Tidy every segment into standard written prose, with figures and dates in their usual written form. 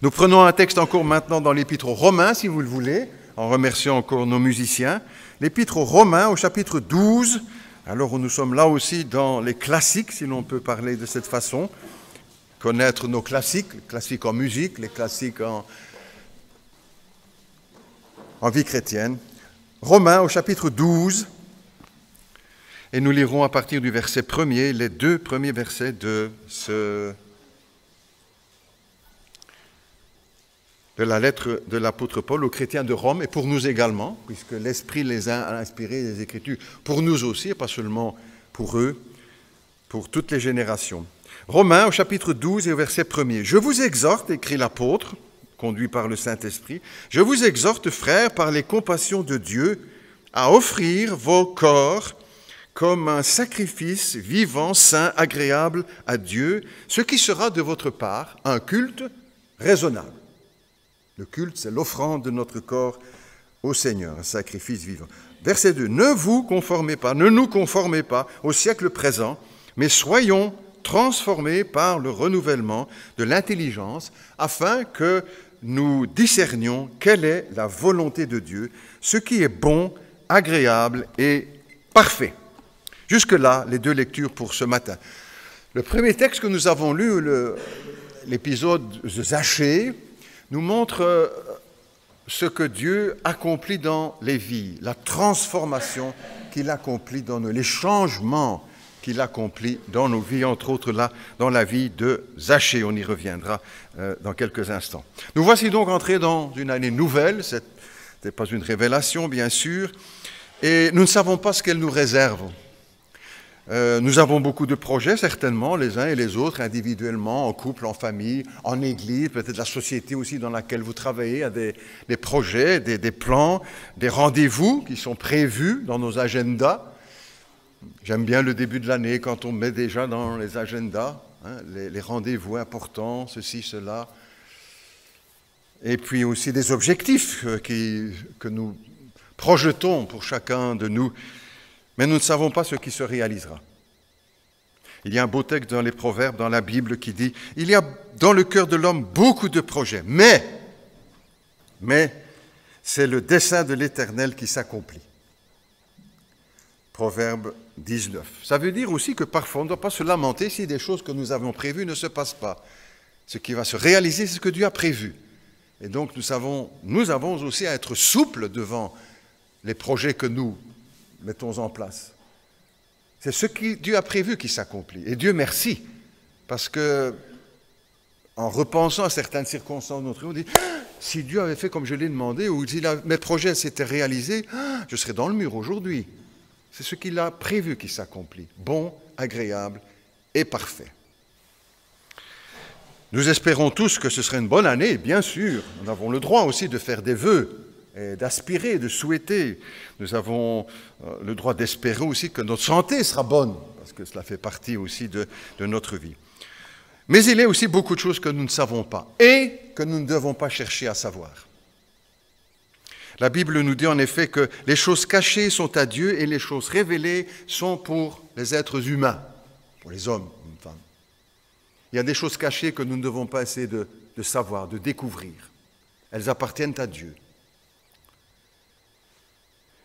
Nous prenons un texte encore maintenant dans l'Épître aux Romains, si vous le voulez, en remerciant encore nos musiciens. L'Épître aux Romains, au chapitre 12, alors nous sommes là aussi dans les classiques, si l'on peut parler de cette façon, connaître nos classiques, les classiques en musique, les classiques en vie chrétienne. Romains, au chapitre 12, et nous lirons à partir du verset 1er, les 2 premiers versets de la lettre de l'apôtre Paul aux chrétiens de Rome, et pour nous également, puisque l'Esprit les a inspirés les Écritures, pour nous aussi, et pas seulement pour eux, pour toutes les générations. Romains, au chapitre 12 et au verset 1er. « Je vous exhorte, écrit l'apôtre, conduit par le Saint-Esprit, je vous exhorte, frères, par les compassions de Dieu, à offrir vos corps comme un sacrifice vivant, saint, agréable à Dieu, ce qui sera de votre part un culte raisonnable. » Le culte, c'est l'offrande de notre corps au Seigneur, un sacrifice vivant. Verset 2. « Ne vous conformez pas, ne nous conformez pas au siècle présent, mais soyons transformés par le renouvellement de l'intelligence, afin que nous discernions quelle est la volonté de Dieu, ce qui est bon, agréable et parfait. » Jusque-là, les 2 lectures pour ce matin. Le premier texte que nous avons lu, l'épisode de Zachée, nous montre ce que Dieu accomplit dans les vies, la transformation qu'il accomplit dans nous, les changements qu'il accomplit dans nos vies, entre autres là, dans la vie de Zachée. On y reviendra dans quelques instants. Nous voici donc entrés dans une année nouvelle, ce n'est pas une révélation bien sûr, et nous ne savons pas ce qu'elle nous réserve. Nous avons beaucoup de projets, certainement, les uns et les autres, individuellement, en couple, en famille, en église, peut-être la société aussi dans laquelle vous travaillez, a des projets, des plans, des rendez-vous qui sont prévus dans nos agendas. J'aime bien le début de l'année quand on met déjà dans les agendas les rendez-vous importants, ceci, cela. Et puis aussi des objectifs que nous projetons pour chacun de nous. Mais nous ne savons pas ce qui se réalisera. Il y a un beau texte dans les Proverbes, dans la Bible, qui dit « Il y a dans le cœur de l'homme beaucoup de projets, mais c'est le dessein de l'Éternel qui s'accomplit. » Proverbe 19. Ça veut dire aussi que parfois on ne doit pas se lamenter si des choses que nous avons prévues ne se passent pas. Ce qui va se réaliser, c'est ce que Dieu a prévu. Et donc nous avons aussi à être souples devant les projets que nous mettons en place. C'est ce que Dieu a prévu qui s'accomplit. Et Dieu merci, parce que en repensant à certaines circonstances de notre vie, on dit « Si Dieu avait fait comme je l'ai demandé, ou si mes projets s'étaient réalisés, je serais dans le mur aujourd'hui. » C'est ce qu'il a prévu qui s'accomplit, bon, agréable et parfait. Nous espérons tous que ce serait une bonne année, bien sûr. Nous avons le droit aussi de faire des vœux, et d'aspirer, de souhaiter. Nous avons le droit d'espérer aussi que notre santé sera bonne, parce que cela fait partie aussi de notre vie. Mais il y a aussi beaucoup de choses que nous ne savons pas et que nous ne devons pas chercher à savoir. La Bible nous dit en effet que les choses cachées sont à Dieu et les choses révélées sont pour les êtres humains, pour les hommes, les femmes. Il y a des choses cachées que nous ne devons pas essayer de savoir, de découvrir. Elles appartiennent à Dieu.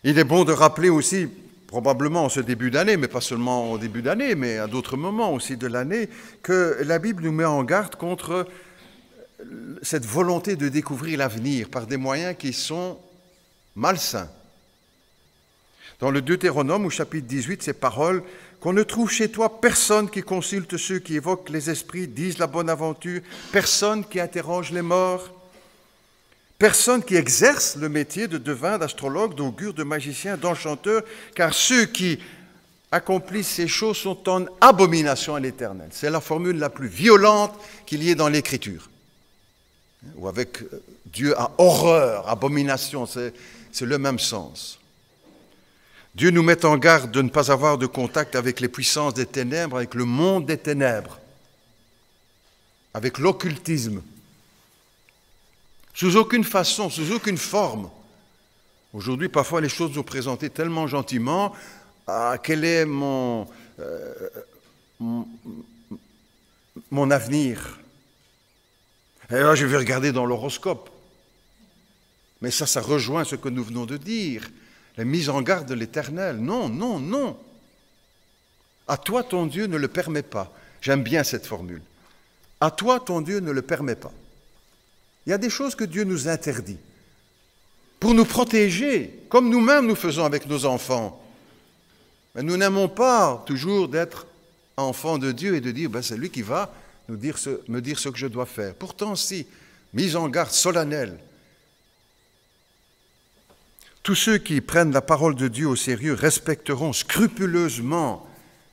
Il est bon de rappeler aussi, probablement en ce début d'année, mais pas seulement au début d'année, mais à d'autres moments aussi de l'année, que la Bible nous met en garde contre cette volonté de découvrir l'avenir par des moyens qui sont malsains. Dans le Deutéronome, au chapitre 18, ces paroles « Qu'on ne trouve chez toi personne qui consulte ceux qui évoquent les esprits, disent la bonne aventure, personne qui interroge les morts, personne qui exerce le métier de devin, d'astrologue, d'augure, de magicien, d'enchanteur, car ceux qui accomplissent ces choses sont en abomination à l'Éternel. » C'est la formule la plus violente qu'il y ait dans l'Écriture. Ou avec Dieu a horreur, abomination, c'est le même sens. Dieu nous met en garde de ne pas avoir de contact avec les puissances des ténèbres, avec le monde des ténèbres, avec l'occultisme. Sous aucune façon, sous aucune forme. Aujourd'hui, parfois, les choses nous présentées tellement gentiment. Quel est mon avenir? Et là, je vais regarder dans l'horoscope. Mais ça rejoint ce que nous venons de dire. La mise en garde de l'Éternel. Non, non, non. À toi, ton Dieu ne le permet pas. J'aime bien cette formule. À toi, ton Dieu ne le permet pas. Il y a des choses que Dieu nous interdit pour nous protéger, comme nous-mêmes nous faisons avec nos enfants. Mais nous n'aimons pas toujours d'être enfants de Dieu et de dire, c'est lui qui va me dire ce que je dois faire. Pourtant, si, mise en garde solennelle. Tous ceux qui prennent la parole de Dieu au sérieux respecteront scrupuleusement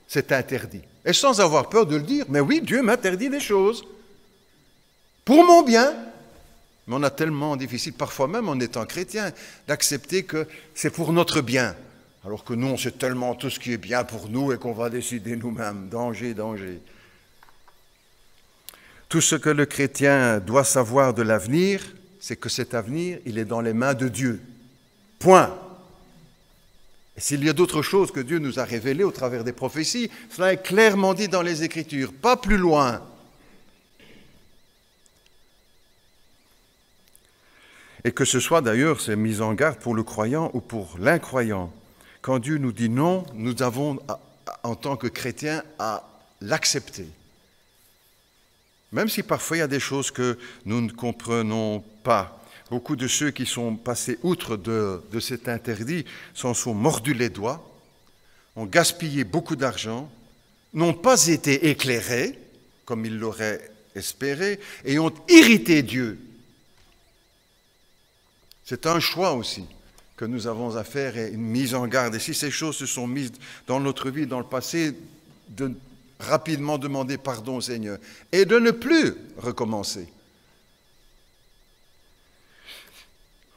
cet interdit. Et sans avoir peur de le dire, mais oui, Dieu m'interdit des choses. Pour mon bien. Mais on a tellement difficile, parfois même en étant chrétien, d'accepter que c'est pour notre bien. Alors que nous, on sait tellement tout ce qui est bien pour nous et qu'on va décider nous-mêmes. Danger, danger. Tout ce que le chrétien doit savoir de l'avenir, c'est que cet avenir, il est dans les mains de Dieu. Point. Et s'il y a d'autres choses que Dieu nous a révélées au travers des prophéties, cela est clairement dit dans les Écritures, pas plus loin. Et que ce soit d'ailleurs, c'est mise en garde pour le croyant ou pour l'incroyant. Quand Dieu nous dit non, nous avons, en tant que chrétiens, à l'accepter. Même si parfois il y a des choses que nous ne comprenons pas. Beaucoup de ceux qui sont passés outre de cet interdit s'en sont mordus les doigts, ont gaspillé beaucoup d'argent, n'ont pas été éclairés, comme ils l'auraient espéré, et ont irrité Dieu. C'est un choix aussi que nous avons à faire et une mise en garde. Et si ces choses se sont mises dans notre vie, dans le passé, de rapidement demander pardon au Seigneur et de ne plus recommencer.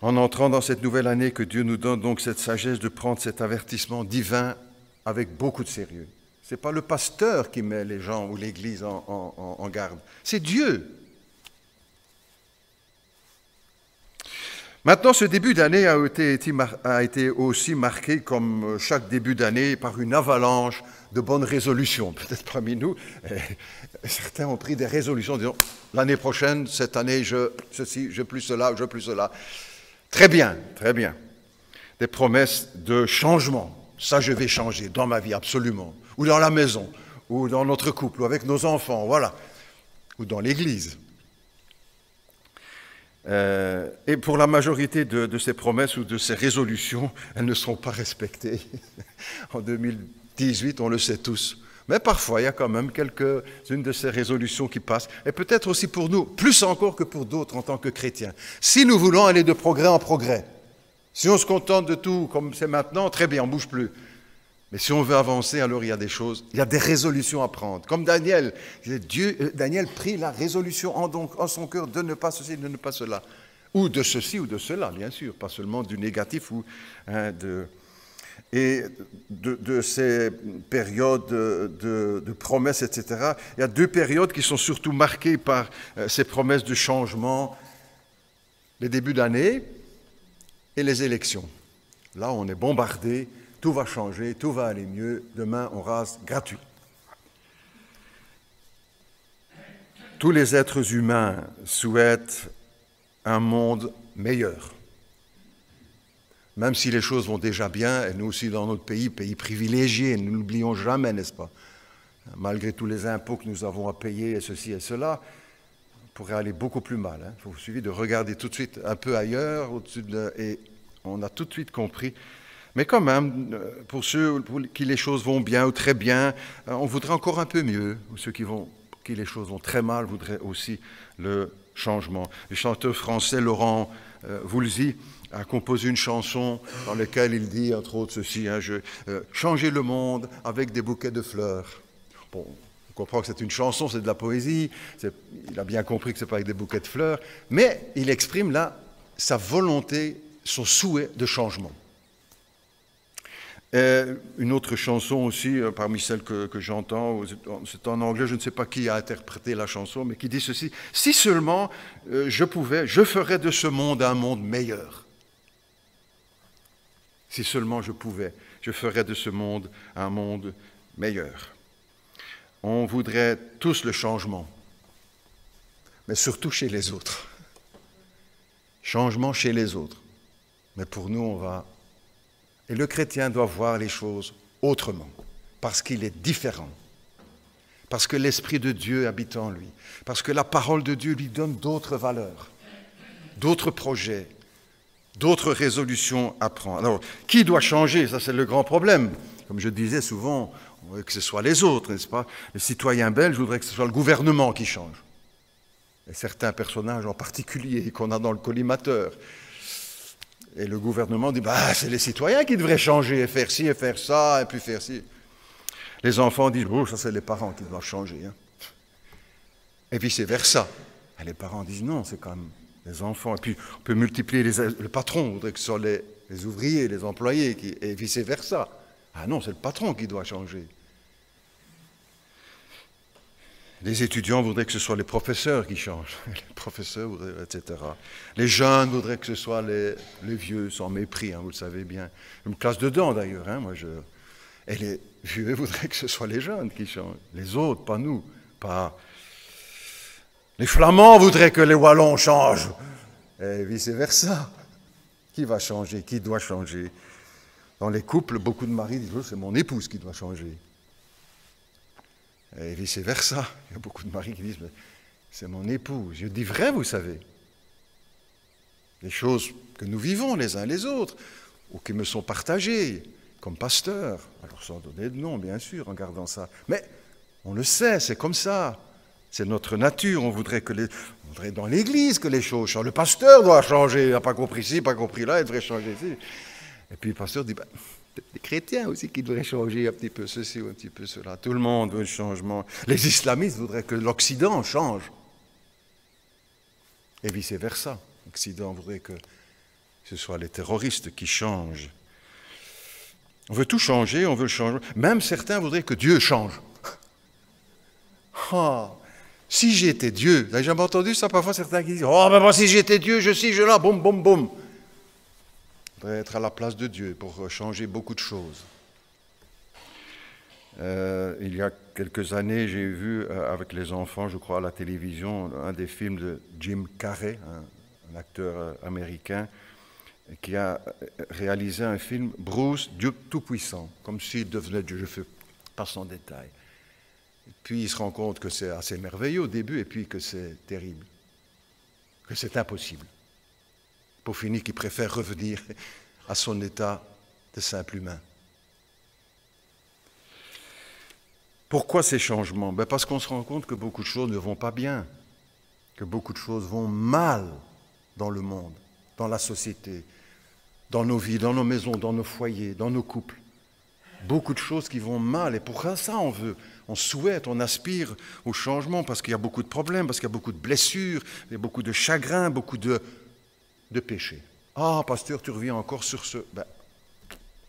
En entrant dans cette nouvelle année, que Dieu nous donne donc cette sagesse de prendre cet avertissement divin avec beaucoup de sérieux. Ce n'est pas le pasteur qui met les gens ou l'Église en garde, c'est Dieu. Maintenant, ce début d'année a été aussi marqué, comme chaque début d'année, par une avalanche de bonnes résolutions. Peut-être parmi nous, certains ont pris des résolutions, disant l'année prochaine, cette année, ceci, je plus cela, je plus cela. Très bien, très bien. Des promesses de changement. Ça, je vais changer dans ma vie, absolument. Ou dans la maison, ou dans notre couple, ou avec nos enfants, voilà. Ou dans l'Église. Et pour la majorité de ces promesses ou de ces résolutions, elles ne seront pas respectées. En 2018, on le sait tous. Mais parfois, il y a quand même quelques-unes de ces résolutions qui passent. Et peut-être aussi pour nous, plus encore que pour d'autres en tant que chrétiens. Si nous voulons aller de progrès en progrès, si on se contente de tout comme c'est maintenant, très bien, on ne bouge plus. Mais si on veut avancer, alors il y a des choses, il y a des résolutions à prendre. Comme Daniel, Daniel prit la résolution en son cœur de ne pas ceci, de ne pas cela. Ou de ceci ou de cela, bien sûr, pas seulement du négatif ou et de ces périodes de promesses, etc. Il y a deux périodes qui sont surtout marquées par ces promesses de changement, les débuts d'année et les élections. Là, on est bombardé. Tout va changer, tout va aller mieux, demain on rase gratuit. Tous les êtres humains souhaitent un monde meilleur. Même si les choses vont déjà bien, et nous aussi dans notre pays privilégié, nous n'oublions jamais, n'est-ce pas? Malgré tous les impôts que nous avons à payer, et ceci et cela, on pourrait aller beaucoup plus mal. Il faut suffit de regarder tout de suite un peu ailleurs, et on a tout de suite compris. Mais quand même, pour ceux pour qui les choses vont bien ou très bien, on voudrait encore un peu mieux. Ceux qui les choses vont très mal voudraient aussi le changement. Le chanteur français Laurent Voulzy a composé une chanson dans laquelle il dit, entre autres, ceci, changer le monde avec des bouquets de fleurs. Bon, on comprend que c'est une chanson, c'est de la poésie, il a bien compris que ce n'est pas avec des bouquets de fleurs, mais il exprime là sa volonté, son souhait de changement. Une autre chanson aussi, parmi celles que j'entends, c'est en anglais, je ne sais pas qui a interprété la chanson, mais qui dit ceci: « Si seulement je ferais de ce monde un monde meilleur. Si seulement je pouvais, je ferais de ce monde un monde meilleur. » On voudrait tous le changement. mais surtout chez les autres. Changement chez les autres. Mais pour nous, on va... Et le chrétien doit voir les choses autrement, parce qu'il est différent, parce que l'Esprit de Dieu habite en lui, parce que la parole de Dieu lui donne d'autres valeurs, d'autres projets, d'autres résolutions à prendre. Alors, qui doit changer? Ça, c'est le grand problème. Comme je disais souvent, on veut que ce soit les autres, n'est-ce pas? Les citoyens belges voudraient que ce soit le gouvernement qui change. Et certains personnages en particulier qu'on a dans le collimateur. Et le gouvernement dit, c'est les citoyens qui devraient changer, et faire ci, et faire ça, et puis faire ci. Les enfants disent, ça c'est les parents qui doivent changer. Hein. Et vice-versa. Et les parents disent, non, c'est quand même les enfants. Et puis on peut multiplier le patron, voudrait que ce soit les ouvriers, les employés, et vice-versa. Ah non, c'est le patron qui doit changer. Les étudiants voudraient que ce soit les professeurs qui changent, les professeurs voudraient, etc. Les jeunes voudraient que ce soit les vieux, sans mépris, hein, vous le savez bien. Une classe dedans d'ailleurs, hein, et les vieux voudraient que ce soit les jeunes qui changent. Les autres, pas nous, pas... Les Flamands voudraient que les Wallons changent, et vice-versa. Qui va changer? Qui doit changer? Dans les couples, beaucoup de maris disent, c'est mon épouse qui doit changer. Et vice-versa. Il y a beaucoup de maris qui disent, c'est mon épouse. Je dis vrai, vous savez. Les choses que nous vivons les uns les autres, ou qui me sont partagées, comme pasteur. Alors sans donner de nom, bien sûr, en gardant ça. Mais on le sait, c'est comme ça. C'est notre nature. On voudrait dans l'Église que les choses changent. Le pasteur doit changer. Il n'a pas compris ci, pas compris là, il devrait changer ici. Et puis le pasteur dit, les chrétiens aussi qui devraient changer un petit peu ceci ou un petit peu cela. Tout le monde veut le changement. Les islamistes voudraient que l'Occident change. Et vice-versa. L'Occident voudrait que ce soit les terroristes qui changent. On veut tout changer, on veut le changement. Même certains voudraient que Dieu change. Si j'étais Dieu, vous n'avez jamais entendu ça parfois, certains qui disent, si j'étais Dieu, je là, boum, boum, boum. Être à la place de Dieu pour changer beaucoup de choses. Il y a quelques années, j'ai vu avec les enfants, je crois, à la télévision, un des films de Jim Carrey, un acteur américain, qui a réalisé un film, Bruce, Dieu Tout-Puissant, comme s'il devenait Dieu, je ne fais pas en détail. Et puis il se rend compte que c'est assez merveilleux au début, et puis que c'est terrible, que c'est impossible. Pour finir, qu'il préfère revenir à son état de simple humain. Pourquoi ces changements? Parce qu'on se rend compte que beaucoup de choses ne vont pas bien, que beaucoup de choses vont mal dans le monde, dans la société, dans nos vies, dans nos maisons, dans nos foyers, dans nos couples. Beaucoup de choses qui vont mal, et pour ça on souhaite, on aspire au changement, parce qu'il y a beaucoup de problèmes, parce qu'il y a beaucoup de blessures, il y a beaucoup de chagrins, beaucoup de péchés. Pasteur, tu reviens encore sur ce...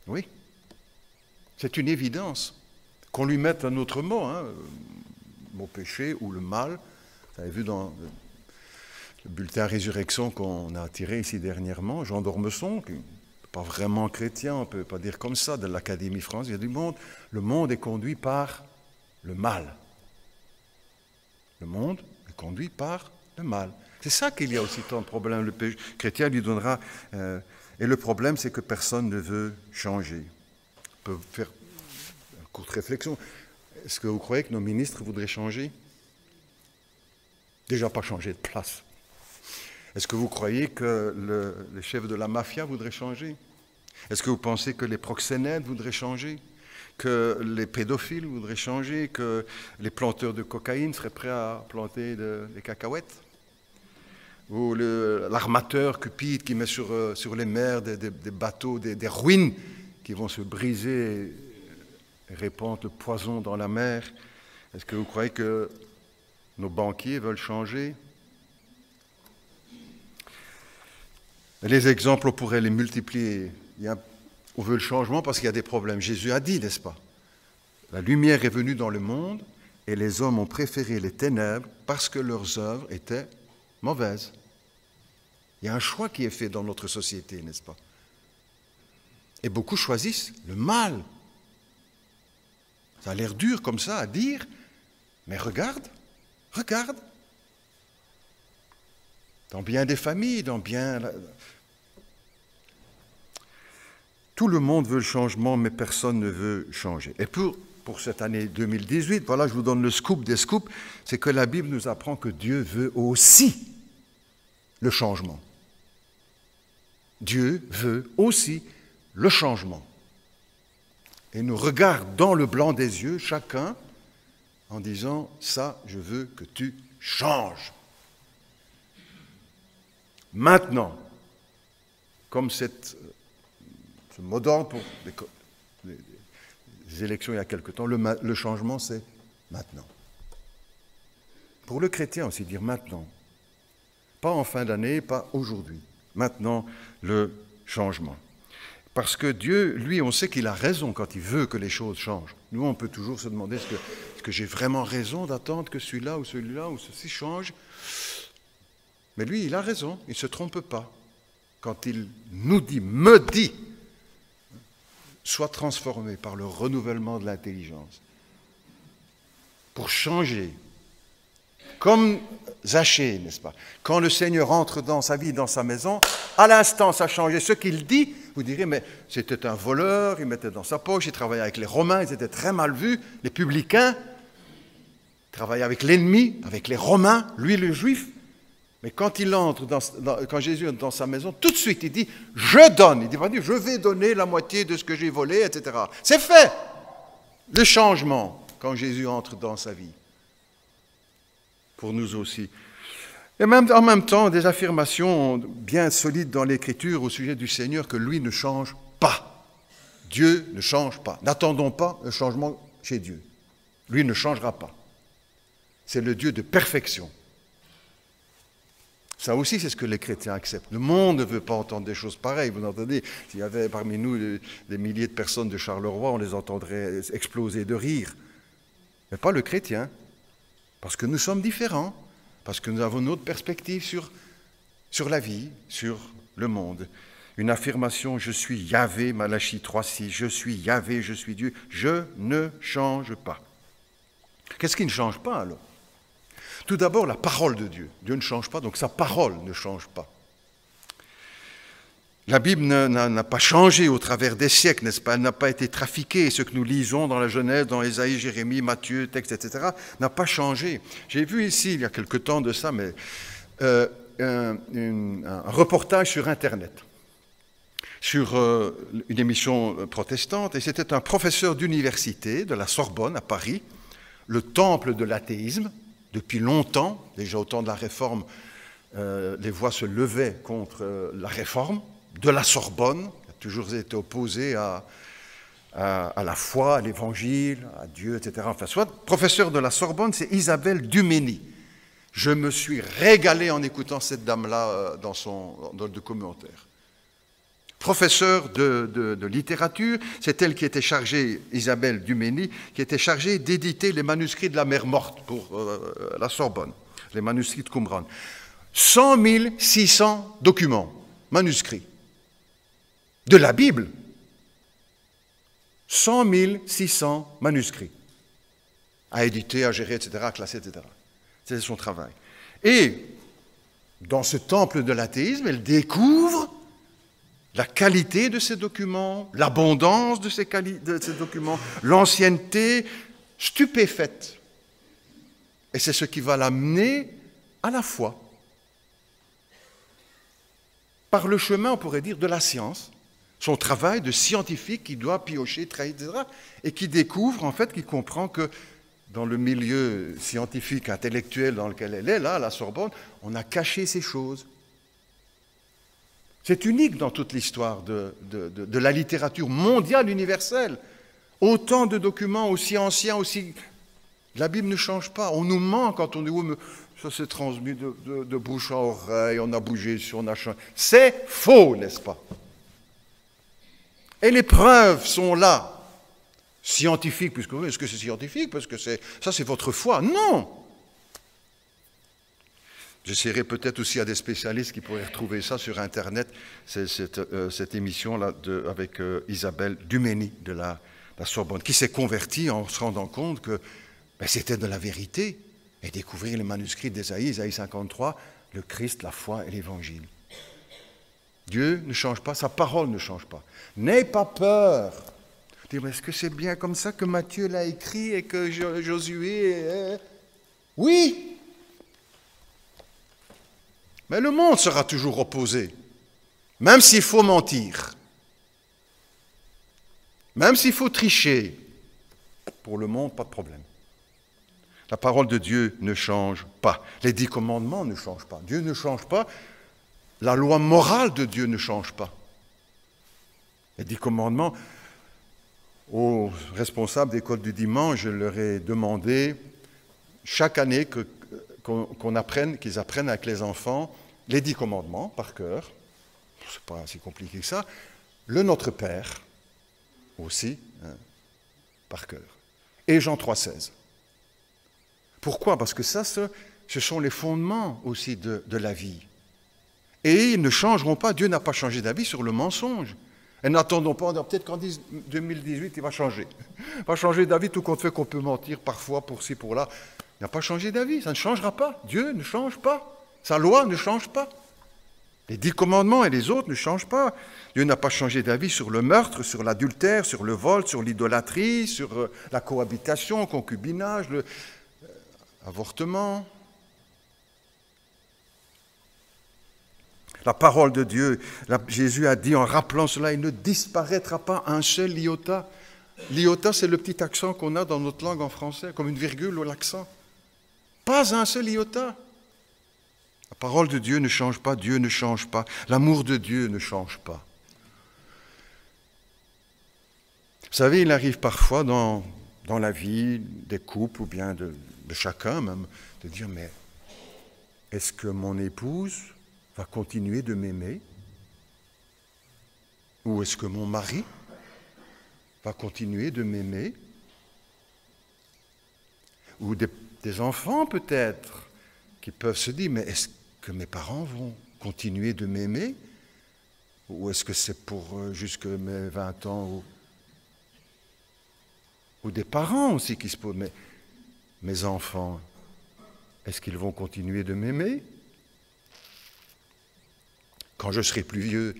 Oui, c'est une évidence. Qu'on lui mette un autre mot, le mot péché ou le mal. Vous avez vu dans le bulletin Résurrection qu'on a tiré ici dernièrement, Jean d'Ormesson, qui n'est pas vraiment chrétien, on ne peut pas dire comme ça, de l'Académie française, il y a du monde. Le monde est conduit par le mal. Le monde est conduit par le mal. C'est ça qu'il y a aussi tant de problèmes. Le péché chrétien lui donnera... et le problème, c'est que personne ne veut changer. On peut faire une courte réflexion. Est-ce que vous croyez que nos ministres voudraient changer? Déjà pas changer de place. Est-ce que vous croyez que les chefs de la mafia voudraient changer? Est-ce que vous pensez que les proxénètes voudraient changer? Que les pédophiles voudraient changer? Que les planteurs de cocaïne seraient prêts à planter des cacahuètes? Ou l'armateur cupide qui met sur les mers des bateaux, des ruines qui vont se briser et répandre le poison dans la mer. Est-ce que vous croyez que nos banquiers veulent changer? Les exemples, on pourrait les multiplier. On veut le changement parce qu'il y a des problèmes. Jésus a dit, n'est-ce pas? La lumière est venue dans le monde et les hommes ont préféré les ténèbres parce que leurs œuvres étaient mauvaise. Il y a un choix qui est fait dans notre société, n'est-ce pas? Et beaucoup choisissent le mal. Ça a l'air dur comme ça à dire, mais regarde. dans bien des familles, dans bien... Tout le monde veut le changement, mais personne ne veut changer. Et pour cette année 2018, voilà, je vous donne le scoop des scoops, c'est que la Bible nous apprend que Dieu veut aussi le changement. Dieu veut aussi le changement. Et nous regarde dans le blanc des yeux, chacun, en disant, ça, je veux que tu changes. Maintenant, comme ce mot d'ordre pour les élections il y a quelque temps, le changement, c'est maintenant. Pour le chrétien aussi, dire maintenant. Pas en fin d'année, pas aujourd'hui. Maintenant, le changement. Parce que Dieu, lui, on sait qu'il a raison quand il veut que les choses changent. Nous, on peut toujours se demander, est-ce que j'ai vraiment raison d'attendre que celui-là ou ceci change? Mais lui, il a raison, il ne se trompe pas. Quand il nous dit, me dit, sois transformé par le renouvellement de l'intelligence, pour changer. Comme Zachée, n'est-ce pas? Quand le Seigneur entre dans sa vie, dans sa maison, à l'instant, ça a changé. Ce qu'il dit, vous direz, mais c'était un voleur, il mettait dans sa poche, il travaillait avec les Romains, ils étaient très mal vus, les publicains, il travaillait avec l'ennemi, avec les Romains, lui le Juif. Mais quand il entre, quand Jésus entre dans sa maison, tout de suite, il dit, je donne. Il dit pas, je vais donner la moitié de ce que j'ai volé, etc. C'est fait, le changement, quand Jésus entre dans sa vie. Pour nous aussi. Et même, en même temps, des affirmations bien solides dans l'Écriture au sujet du Seigneur que lui ne change pas. Dieu ne change pas. N'attendons pas le changement chez Dieu. Lui ne changera pas. C'est le Dieu de perfection. Ça aussi, c'est ce que les chrétiens acceptent. Le monde ne veut pas entendre des choses pareilles. Vous entendez, s'il y avait parmi nous des milliers de personnes de Charleroi, on les entendrait exploser de rire. Mais pas le chrétien. Parce que nous sommes différents, parce que nous avons une autre perspective sur la vie, sur le monde. Une affirmation, je suis Yahvé, Malachie 3,6, je suis Yahvé, je suis Dieu, je ne change pas. Qu'est-ce qui ne change pas alors? Tout d'abord, la parole de Dieu. Dieu ne change pas, donc sa parole ne change pas. La Bible n'a pas changé au travers des siècles, n'est-ce pas? Elle n'a pas été trafiquée. Ce que nous lisons dans la Genèse, dans Ésaïe, Jérémie, Matthieu, texte, etc., n'a pas changé. J'ai vu ici, il y a quelque temps de ça, mais un reportage sur Internet, sur une émission protestante, et c'était un professeur d'université de la Sorbonne à Paris, le temple de l'athéisme, depuis longtemps, déjà au temps de la Réforme, les voix se levaient contre la Réforme, de la Sorbonne, qui a toujours été opposé à la foi, à l'Évangile, à Dieu, etc. Enfin, soit professeur de la Sorbonne, c'est Isabelle Dumény. Je me suis régalé en écoutant cette dame-là dans le commentaire. Professeur de littérature, c'est elle qui était chargée, Isabelle Dumény, qui était chargée d'éditer les manuscrits de la Mer Morte pour la Sorbonne, les manuscrits de Qumran. 100 600 documents, manuscrits. De la Bible, 100 600 manuscrits, à éditer, à gérer, etc., à classer, etc. C'est son travail. Et dans ce temple de l'athéisme, elle découvre la qualité de ces documents, l'abondance de ces documents, l'ancienneté, stupéfaite. Et c'est ce qui va l'amener à la foi. Par le chemin, on pourrait dire, de la science. Son travail de scientifique qui doit piocher, trahir, etc. Et qui découvre, en fait, qui comprend que dans le milieu scientifique, intellectuel dans lequel elle est, là, à la Sorbonne, on a caché ces choses. C'est unique dans toute l'histoire de la littérature mondiale universelle. Autant de documents aussi anciens, aussi... La Bible ne change pas. On nous ment quand on dit, oui, mais ça s'est transmis de bouche à oreille, on a bougé sur, on a changé. C'est faux, n'est-ce pas? Et les preuves sont là. Scientifiques, puisque est-ce que c'est scientifique? Parce que ça, c'est votre foi. Non! J'essaierai peut-être aussi à des spécialistes qui pourraient retrouver ça sur Internet, cette émission-là avec Isabelle Dumény de la Sorbonne, qui s'est convertie en se rendant compte que c'était de la vérité. Et découvrir les manuscrits d'Ésaïe, Ésaïe 53, Le Christ, la foi et l'Évangile. Dieu ne change pas, sa parole ne change pas. N'aie pas peur. Dire, mais est-ce que c'est bien comme ça que Matthieu l'a écrit et que Josué... Oui. Mais le monde sera toujours opposé. Même s'il faut mentir. Même s'il faut tricher. Pour le monde, pas de problème. La parole de Dieu ne change pas. Les 10 commandements ne changent pas. Dieu ne change pas. La loi morale de Dieu ne change pas. Les 10 commandements, aux responsables d'école du dimanche, je leur ai demandé chaque année qu'ils apprennent avec les enfants les 10 commandements par cœur. C'est pas si compliqué que ça. Le Notre Père aussi, par cœur. Et Jean 3,16. Pourquoi? Parce que ça, ce sont les fondements aussi de la vie. Et ils ne changeront pas. Dieu n'a pas changé d'avis sur le mensonge. Et n'attendons pas, peut-être qu'en 2018, il va changer. Il va changer d'avis, tout compte fait qu'on peut mentir parfois pour ci, pour là. Il n'a pas changé d'avis, ça ne changera pas. Dieu ne change pas. Sa loi ne change pas. Les 10 commandements et les autres ne changent pas. Dieu n'a pas changé d'avis sur le meurtre, sur l'adultère, sur le vol, sur l'idolâtrie, sur la cohabitation, le concubinage, l'avortement. La parole de Dieu, Jésus a dit en rappelant cela, il ne disparaîtra pas un seul iota. L'iota, c'est le petit accent qu'on a dans notre langue en français, comme une virgule ou l'accent. Pas un seul iota. La parole de Dieu ne change pas, Dieu ne change pas, l'amour de Dieu ne change pas. Vous savez, il arrive parfois dans la vie des couples ou bien de chacun même, de dire, mais est-ce que mon épouse va continuer de m'aimer? Ou est-ce que mon mari va continuer de m'aimer? Ou des enfants peut-être qui peuvent se dire, mais est-ce que mes parents vont continuer de m'aimer? Ou est-ce que c'est pour jusque mes 20 ans? Ou des parents aussi qui se posent, mais mes enfants, est-ce qu'ils vont continuer de m'aimer? Quand je serai plus vieux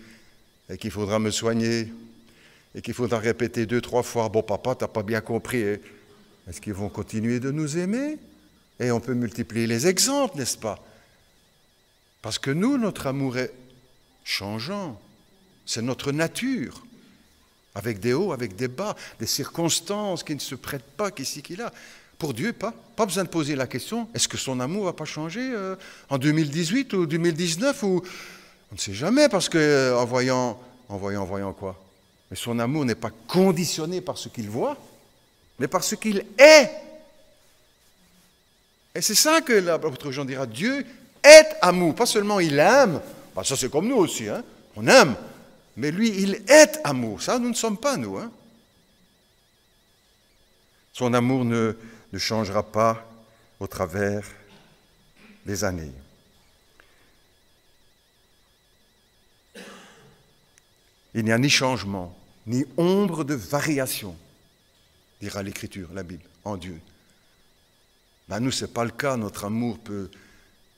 et qu'il faudra me soigner et qu'il faudra répéter 2-3 fois, bon papa, t'as pas bien compris, hein? Est-ce qu'ils vont continuer de nous aimer? Et on peut multiplier les exemples, n'est-ce pas? Parce que nous, notre amour est changeant. C'est notre nature. Avec des hauts, avec des bas, des circonstances qui ne se prêtent pas, qu'ici, qu'il a. Pour Dieu, pas. Pas besoin de poser la question, est-ce que son amour ne va pas changer en 2018 ou 2019 ou... On ne sait jamais, parce que en voyant quoi? Mais son amour n'est pas conditionné par ce qu'il voit, mais par ce qu'il est. Et c'est ça que l'apôtre Jean dira, Dieu est amour. Pas seulement il aime, bah ça c'est comme nous aussi, hein? On aime, mais lui il est amour. Ça nous ne sommes pas nous. Hein? Son amour ne changera pas au travers des années. Il n'y a ni changement, ni ombre de variation, dira l'Écriture, la Bible, en Dieu. Ben nous, ce n'est pas le cas. Notre amour peut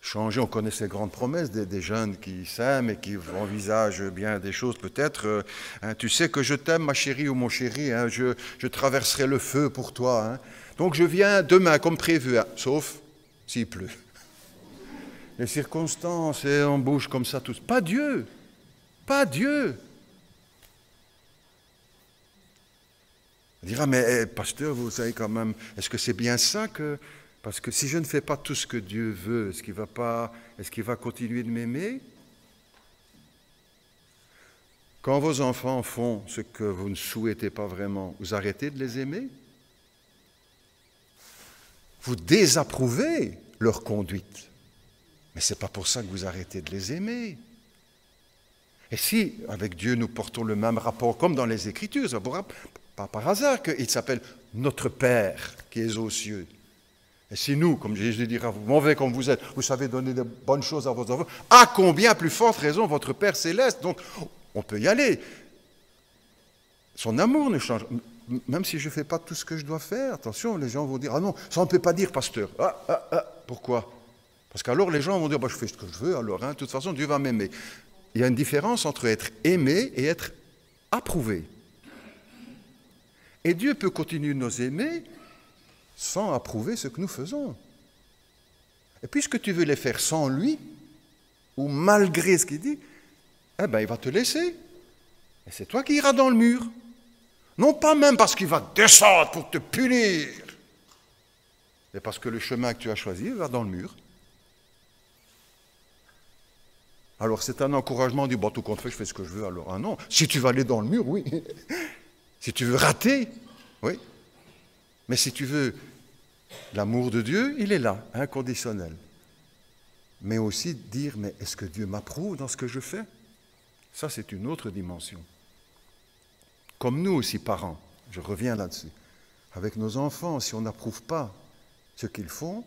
changer. On connaît ces grandes promesses des jeunes qui s'aiment et qui envisagent bien des choses peut-être. Hein, tu sais que je t'aime, ma chérie ou mon chéri. Hein, je traverserai le feu pour toi. Hein. Donc je viens demain comme prévu, hein, sauf s'il pleut. Les circonstances, et on bouge comme ça tous. Pas Dieu. Pas Dieu. On dira, mais pasteur, vous savez quand même, est-ce que c'est bien ça que... Parce que si je ne fais pas tout ce que Dieu veut, est-ce qu'il va continuer de m'aimer? Quand vos enfants font ce que vous ne souhaitez pas vraiment, vous arrêtez de les aimer? Vous désapprouvez leur conduite. Mais ce n'est pas pour ça que vous arrêtez de les aimer. Et si, avec Dieu, nous portons le même rapport, comme dans les Écritures, ça pourra... Pas par hasard qu'il s'appelle notre Père qui est aux cieux. Et si nous, comme Jésus dira, vous mauvais comme vous êtes, vous savez donner de bonnes choses à vos enfants, à combien plus forte raison votre Père céleste. Donc, on peut y aller. Son amour ne change. Même si je ne fais pas tout ce que je dois faire, attention, les gens vont dire, ah non, ça on ne peut pas dire, pasteur. Pourquoi? Parce qu'alors les gens vont dire, bah, je fais ce que je veux, alors, hein, de toute façon Dieu va m'aimer. Il y a une différence entre être aimé et être approuvé. Et Dieu peut continuer de nous aimer sans approuver ce que nous faisons. Et puisque tu veux les faire sans lui, ou malgré ce qu'il dit, eh ben, il va te laisser. Et c'est toi qui iras dans le mur. Non pas même parce qu'il va descendre pour te punir, mais parce que le chemin que tu as choisi va dans le mur. Alors c'est un encouragement, on dit, bon, tout compte fait, je fais ce que je veux, alors, ah non. Si tu veux aller dans le mur, oui. Si tu veux rater, oui. Mais si tu veux l'amour de Dieu, il est là, inconditionnel. Mais aussi dire, mais est-ce que Dieu m'approuve dans ce que je fais? Ça, c'est une autre dimension. Comme nous aussi, parents, je reviens là-dessus. Avec nos enfants, si on n'approuve pas ce qu'ils font,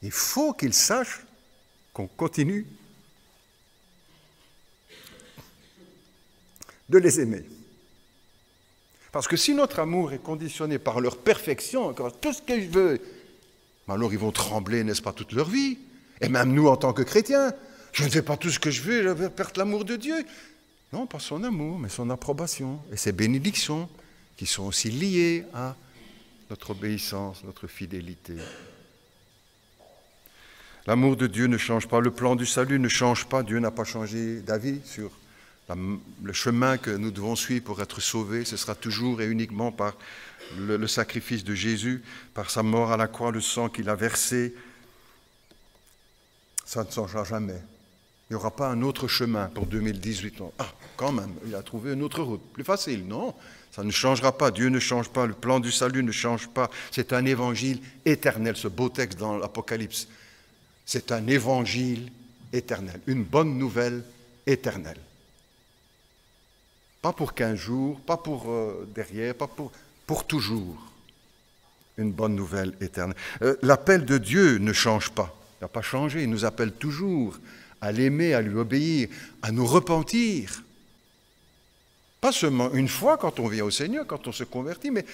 il faut qu'ils sachent qu'on continue de les aimer. Parce que si notre amour est conditionné par leur perfection, tout ce que je veux, alors ils vont trembler, n'est-ce pas, toute leur vie. Et même nous, en tant que chrétiens, je ne fais pas tout ce que je veux, je vais perdre l'amour de Dieu. Non, pas son amour, mais son approbation. Et ses bénédictions, qui sont aussi liées à notre obéissance, notre fidélité. L'amour de Dieu ne change pas, le plan du salut ne change pas, Dieu n'a pas changé d'avis sur le chemin que nous devons suivre pour être sauvés. Ce sera toujours et uniquement par le sacrifice de Jésus, par sa mort à la croix, le sang qu'il a versé. Ça ne changera jamais. Il n'y aura pas un autre chemin pour 2018 ans. Ah, quand même, il a trouvé une autre route. Plus facile, non? Ça ne changera pas. Dieu ne change pas. Le plan du salut ne change pas. C'est un évangile éternel. Ce beau texte dans l'Apocalypse, c'est un évangile éternel. Une bonne nouvelle éternelle. Pas pour 15 jours, pas pour derrière, pas pour toujours. Une bonne nouvelle éternelle. L'appel de Dieu ne change pas. Il n'a pas changé. Il nous appelle toujours à l'aimer, à lui obéir, à nous repentir. Pas seulement une fois quand on vient au Seigneur, quand on se convertit, mais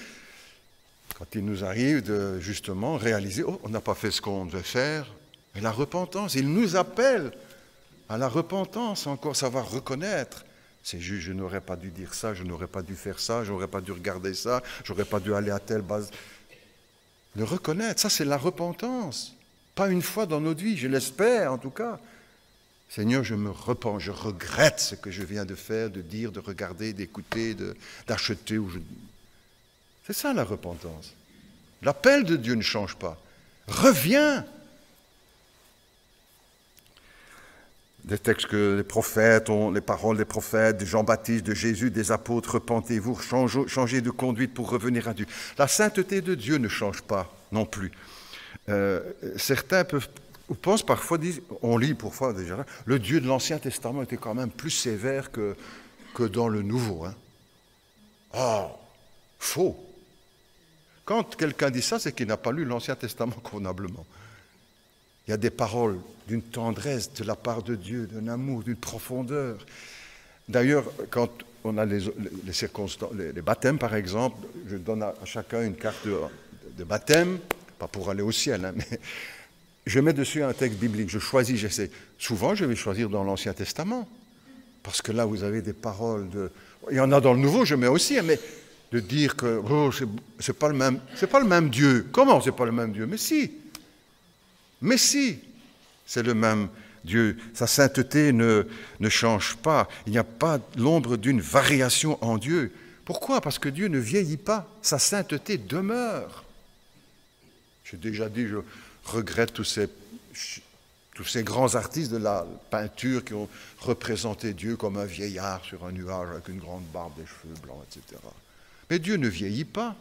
quand il nous arrive de justement réaliser, oh, on n'a pas fait ce qu'on devait faire, et la repentance, il nous appelle à la repentance, encore savoir reconnaître. C'est juste, je n'aurais pas dû dire ça, je n'aurais pas dû faire ça, je n'aurais pas dû regarder ça, je n'aurais pas dû aller à telle base. Le reconnaître, ça c'est la repentance. Pas une fois dans notre vie, je l'espère en tout cas. Seigneur, je me repens, je regrette ce que je viens de faire, de dire, de regarder, d'écouter, d'acheter. C'est ça la repentance. L'appel de Dieu ne change pas. Reviens. Des textes que les prophètes ont, les paroles des prophètes, de Jean-Baptiste, de Jésus, des apôtres, repentez-vous, changez de conduite pour revenir à Dieu. La sainteté de Dieu ne change pas non plus. Certains pensent parfois, on lit parfois déjà, le Dieu de l'Ancien Testament était quand même plus sévère que dans le Nouveau. Hein. Oh, faux. Quand quelqu'un dit ça, c'est qu'il n'a pas lu l'Ancien Testament convenablement. Il y a des paroles d'une tendresse de la part de Dieu, d'un amour, d'une profondeur. D'ailleurs, quand on a les baptêmes, par exemple, je donne à chacun une carte de baptême, pas pour aller au ciel, hein, mais je mets dessus un texte biblique, je choisis, j'essaie. Souvent, je vais choisir dans l'Ancien Testament, parce que là, vous avez des paroles de... Il y en a dans le Nouveau, je mets aussi, mais de dire que oh, c'est pas le même Dieu. Comment c'est pas le même Dieu? Mais si, c'est le même Dieu. Sa sainteté ne change pas. Il n'y a pas l'ombre d'une variation en Dieu. Pourquoi? Parce que Dieu ne vieillit pas. Sa sainteté demeure. J'ai déjà dit, je regrette tous ces grands artistes de la peinture qui ont représenté Dieu comme un vieillard sur un nuage avec une grande barbe, des cheveux blancs, etc. Mais Dieu ne vieillit pas.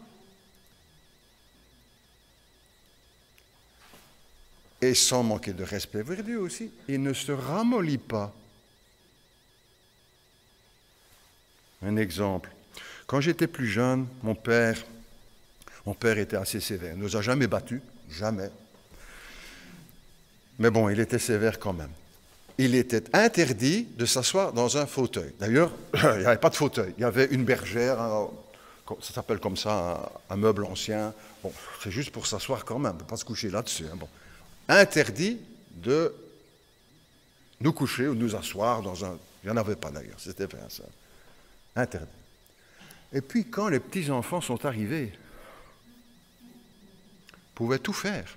Et sans manquer de respect vers Dieu aussi, il ne se ramollit pas. Un exemple. Quand j'étais plus jeune, mon père était assez sévère. Il ne nous a jamais battus, jamais. Mais bon, il était sévère quand même. Il était interdit de s'asseoir dans un fauteuil. D'ailleurs, il n'y avait pas de fauteuil. Il y avait une bergère, ça s'appelle comme ça, un meuble ancien. Bon, c'est juste pour s'asseoir quand même, on ne peut pas se coucher là-dessus. Hein, bon. Interdit de nous coucher ou nous asseoir dans un... Il n'y en avait pas d'ailleurs, c'était bien ça. Interdit. Et puis quand les petits-enfants sont arrivés, ils pouvaient tout faire.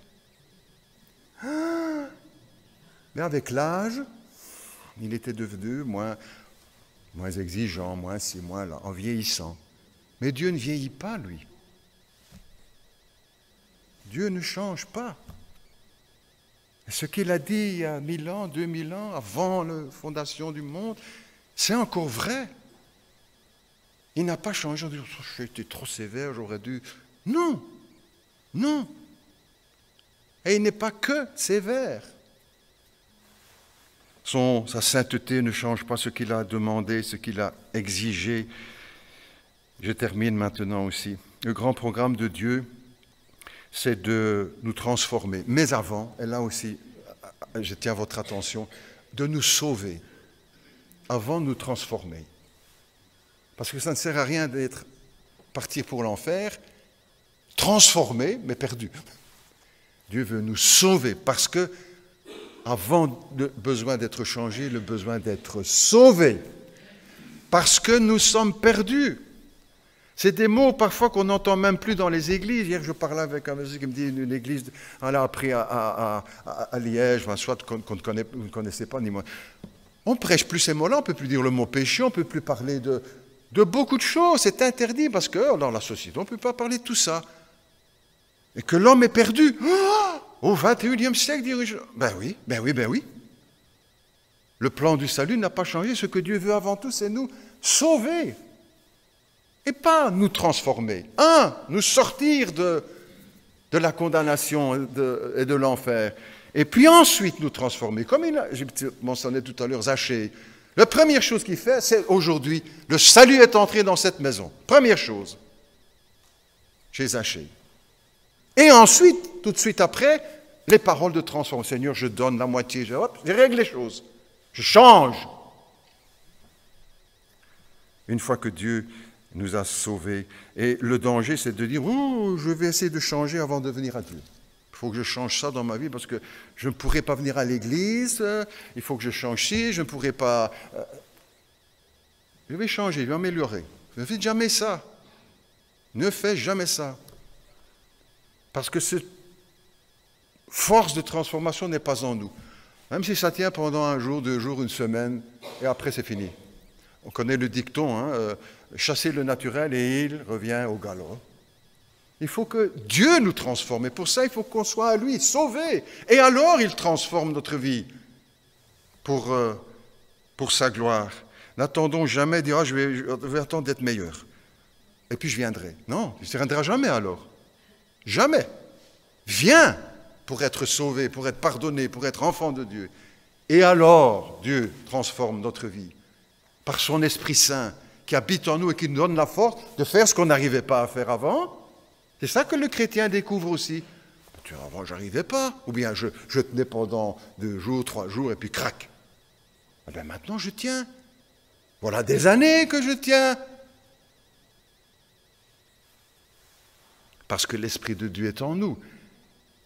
Mais avec l'âge, il était devenu moins exigeant, moins ci, moins là, en vieillissant. Mais Dieu ne vieillit pas, lui. Dieu ne change pas. Et ce qu'il a dit il y a 1000 ans, 2000 ans, avant la fondation du monde, c'est encore vrai. Il n'a pas changé en disant « j'ai été trop sévère, j'aurais dû... » Non, non. Et il n'est pas que sévère. Sa sainteté ne change pas ce qu'il a demandé, ce qu'il a exigé. Je termine maintenant aussi. Le grand programme de Dieu, c'est de nous transformer. Mais avant, et là aussi, je tiens votre attention, de nous sauver avant de nous transformer. Parce que ça ne sert à rien d'être partir pour l'enfer, transformé, mais perdu. Dieu veut nous sauver parce que avant le besoin d'être changé, le besoin d'être sauvé. Parce que nous sommes perdus. C'est des mots parfois qu'on n'entend même plus dans les églises. Hier, je parlais avec un monsieur qui me dit une église, elle a appris à Liège, soit qu'on ne connaissait pas, ni moi. On ne prêche plus ces mots-là, on ne peut plus dire le mot péché, on ne peut plus parler de beaucoup de choses. C'est interdit parce que dans la société, on ne peut pas parler de tout ça. Et que l'homme est perdu. Au XXIe siècle, dirais-je. Ben oui. Le plan du salut n'a pas changé. Ce que Dieu veut avant tout, c'est nous sauver. Et pas nous transformer. Nous sortir de la condamnation et de l'enfer. Et puis ensuite nous transformer. Comme j'ai mentionné tout à l'heure Zachée. La première chose qu'il fait, c'est aujourd'hui, le salut est entré dans cette maison. Première chose. Chez Zachée. Et ensuite, tout de suite après, les paroles de transformation. Seigneur, je donne la moitié, je règle les choses. Je change. Une fois que Dieu nous a sauvés. Et le danger, c'est de dire, je vais essayer de changer avant de venir à Dieu. Il faut que je change ça dans ma vie parce que je ne pourrai pas venir à l'église, il faut que je change ci, je ne pourrai pas... Je vais changer, je vais améliorer. Ne faites jamais ça. Ne faites jamais ça. Parce que cette force de transformation n'est pas en nous. Même si ça tient pendant un jour, 2 jours, une semaine, et après c'est fini. On connaît le dicton, chasser le naturel et il revient au galop. Il faut que Dieu nous transforme. Et pour ça, il faut qu'on soit à lui, sauvé. Et alors, il transforme notre vie pour sa gloire. N'attendons jamais, dire, je vais attendre d'être meilleur. Et puis je viendrai. Non, il ne viendra jamais alors. Jamais. Viens pour être sauvé, pour être pardonné, pour être enfant de Dieu. Et alors, Dieu transforme notre vie par son Esprit Saint qui habite en nous et qui nous donne la force de faire ce qu'on n'arrivait pas à faire avant. C'est ça que le chrétien découvre aussi. Avant, je n'arrivais pas. Ou bien je tenais pendant 2 jours, 3 jours et puis crac. Eh bien, maintenant, je tiens. Voilà des années que je tiens. Parce que l'Esprit de Dieu est en nous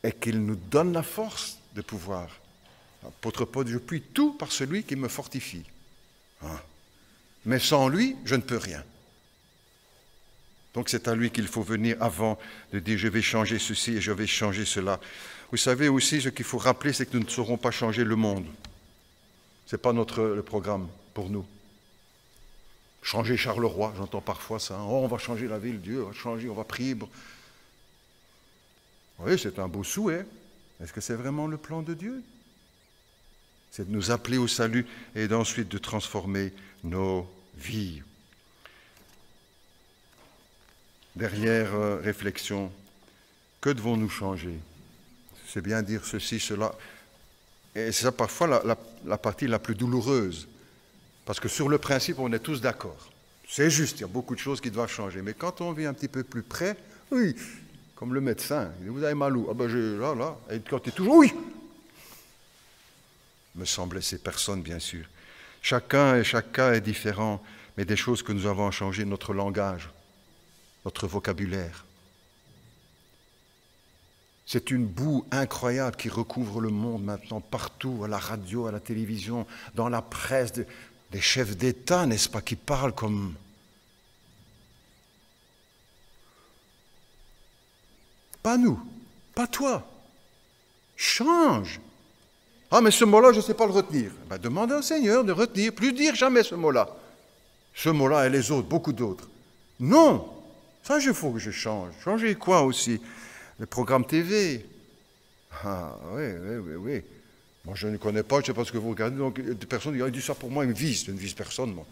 et qu'il nous donne la force de pouvoir. L'apôtre Paul dit, je puis tout par celui qui me fortifie. Mais sans lui, je ne peux rien. Donc c'est à lui qu'il faut venir avant de dire, je vais changer ceci et je vais changer cela. Vous savez aussi, ce qu'il faut rappeler, c'est que nous ne saurons pas changer le monde. Ce n'est pas le programme pour nous. Changer Charleroi, j'entends parfois ça. On va changer la ville, Dieu va changer, on va prier. Oui, c'est un beau souhait. Est-ce que c'est vraiment le plan de Dieu? C'est de nous appeler au salut et d'ensuite de transformer nos vies. Dernière réflexion, que devons-nous changer? C'est bien dire ceci, cela. Et c'est ça parfois la partie la plus douloureuse. Parce que sur le principe, on est tous d'accord. C'est juste, il y a beaucoup de choses qui doivent changer. Mais quand on vient un petit peu plus près, oui, comme le médecin, il dit, vous avez mal où? Ah ben là. Et quand il est toujours, oui. Me semblait ces personnes, bien sûr. Chaque cas est différent, mais des choses que nous avons changé, notre langage, notre vocabulaire. C'est une boue incroyable qui recouvre le monde maintenant, partout, à la radio, à la télévision, dans la presse, des chefs d'État, n'est-ce pas, qui parlent comme... Pas nous, pas toi. Change. Ah, mais ce mot-là, je ne sais pas le retenir. Ben, demandez au Seigneur de retenir, plus dire jamais ce mot-là. Ce mot-là et les autres, beaucoup d'autres. Non, ça, il faut que je change. Changer quoi aussi? Le programme TV. Ah, oui. Moi, je ne connais pas, je ne sais pas ce que vous regardez. Donc, des personnes disent, il dit ça pour moi, il me vise. Je ne vise personne, moi.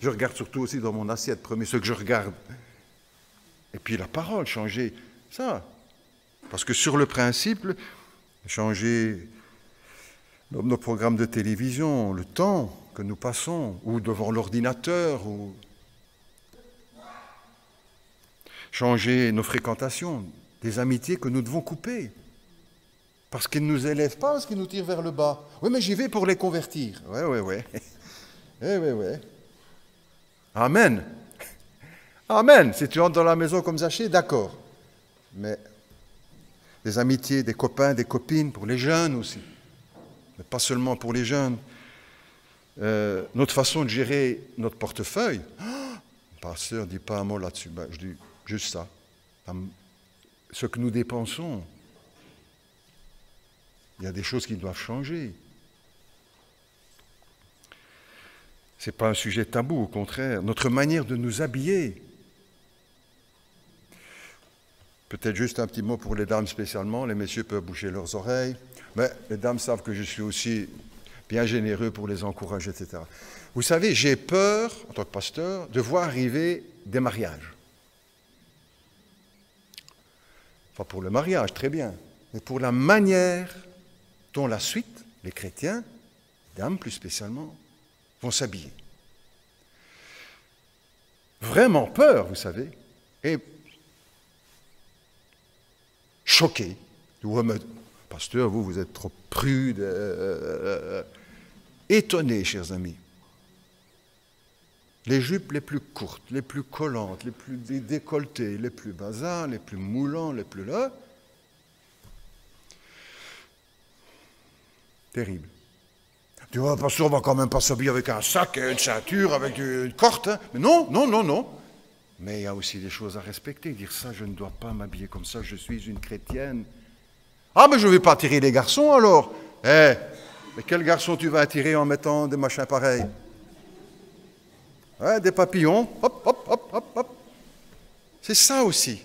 Je regarde surtout aussi dans mon assiette, premier ce que je regarde. Et puis la parole, changer ça. Parce que sur le principe, changer nos programmes de télévision, le temps que nous passons, ou devant l'ordinateur, ou changer nos fréquentations, des amitiés que nous devons couper. Parce qu'ils ne nous élèvent pas, parce qu'ils nous tirent vers le bas. Oui, mais j'y vais pour les convertir. Oui. Oui. Amen. Amen. Si tu entres dans la maison comme Zachée, d'accord. Mais des amitiés, des copains, des copines, pour les jeunes aussi. Mais pas seulement pour les jeunes. Notre façon de gérer notre portefeuille. Pasteur, ne dis pas un mot là-dessus. Ben, je dis juste ça. Ce que nous dépensons, il y a des choses qui doivent changer. Ce n'est pas un sujet tabou, au contraire. Notre manière de nous habiller. Peut-être juste un petit mot pour les dames spécialement. Les messieurs peuvent boucher leurs oreilles. Mais les dames savent que je suis aussi bien généreux pour les encourager, etc. Vous savez, j'ai peur, en tant que pasteur, de voir arriver des mariages. Enfin, pour le mariage, très bien. Mais pour la manière dont la suite, les chrétiens, les dames plus spécialement, vont s'habiller. Vraiment peur, vous savez, et choqué. Pasteur, vous êtes trop prude, étonné, chers amis. Les jupes les plus courtes, les plus collantes, les plus décolletées, les plus bazars, les plus moulants, les plus là. Terrible. Tu vois, pasteur, on va quand même pas s'habiller avec un sac et une ceinture, avec une corde. Hein. Mais non. Mais il y a aussi des choses à respecter. Dire ça, je ne dois pas m'habiller comme ça, je suis une chrétienne. Ah, mais je ne vais pas attirer les garçons alors. Mais quel garçon tu vas attirer en mettant des machins pareils? Des papillons. Hop. C'est ça aussi,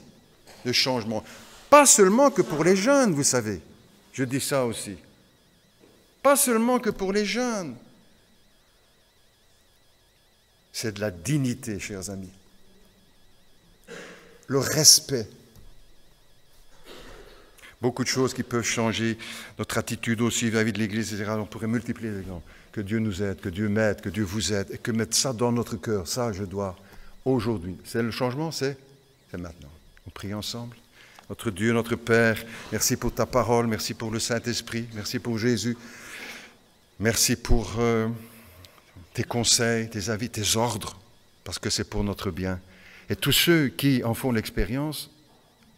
le changement. Pas seulement que pour les jeunes, vous savez. Je dis ça aussi. Pas seulement que pour les jeunes. C'est de la dignité, chers amis. Le respect. Beaucoup de choses qui peuvent changer notre attitude aussi vis-à-vis de l'Église, etc. On pourrait multiplier les exemples. Que Dieu nous aide, que Dieu m'aide, que Dieu vous aide, et que mettre ça dans notre cœur, ça je dois aujourd'hui. C'est le changement, c'est maintenant. On prie ensemble. Notre Dieu, notre Père, merci pour ta parole, merci pour le Saint-Esprit, merci pour Jésus, merci pour tes conseils, tes avis, tes ordres, parce que c'est pour notre bien. Et tous ceux qui en font l'expérience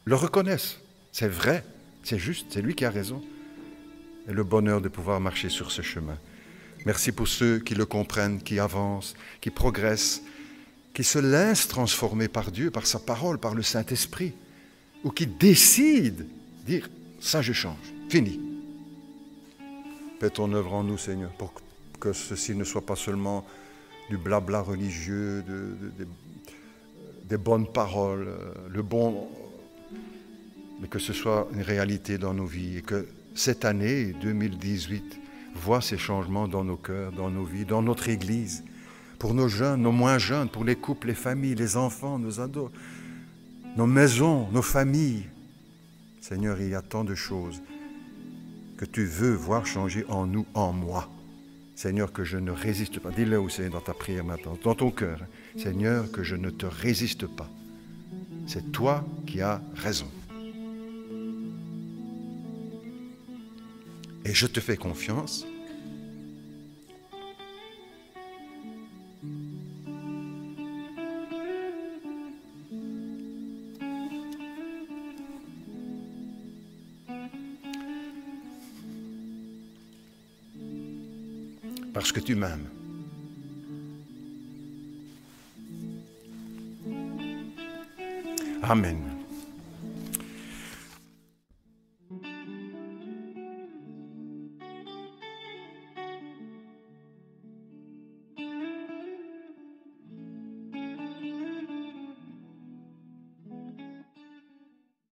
le reconnaissent. C'est vrai, c'est juste, c'est lui qui a raison. Et le bonheur de pouvoir marcher sur ce chemin. Merci pour ceux qui le comprennent, qui avancent, qui progressent, qui se laissent transformer par Dieu, par sa parole, par le Saint-Esprit, ou qui décident de dire « ça je change, fini ». Fais ton œuvre en nous, Seigneur, pour que ceci ne soit pas seulement du blabla religieux, des bonnes paroles, mais que ce soit une réalité dans nos vies et que cette année 2018 voit ces changements dans nos cœurs, dans nos vies, dans notre Église, pour nos jeunes, nos moins jeunes, pour les couples, les familles, les enfants, nos ados, nos maisons, nos familles. Seigneur, il y a tant de choses que tu veux voir changer en nous, en moi. Seigneur, que je ne résiste pas. Dis-le aussi dans ta prière maintenant, dans ton cœur. Seigneur, que je ne te résiste pas. C'est toi qui as raison. Et je te fais confiance. parce que tu m'aimes. Amen.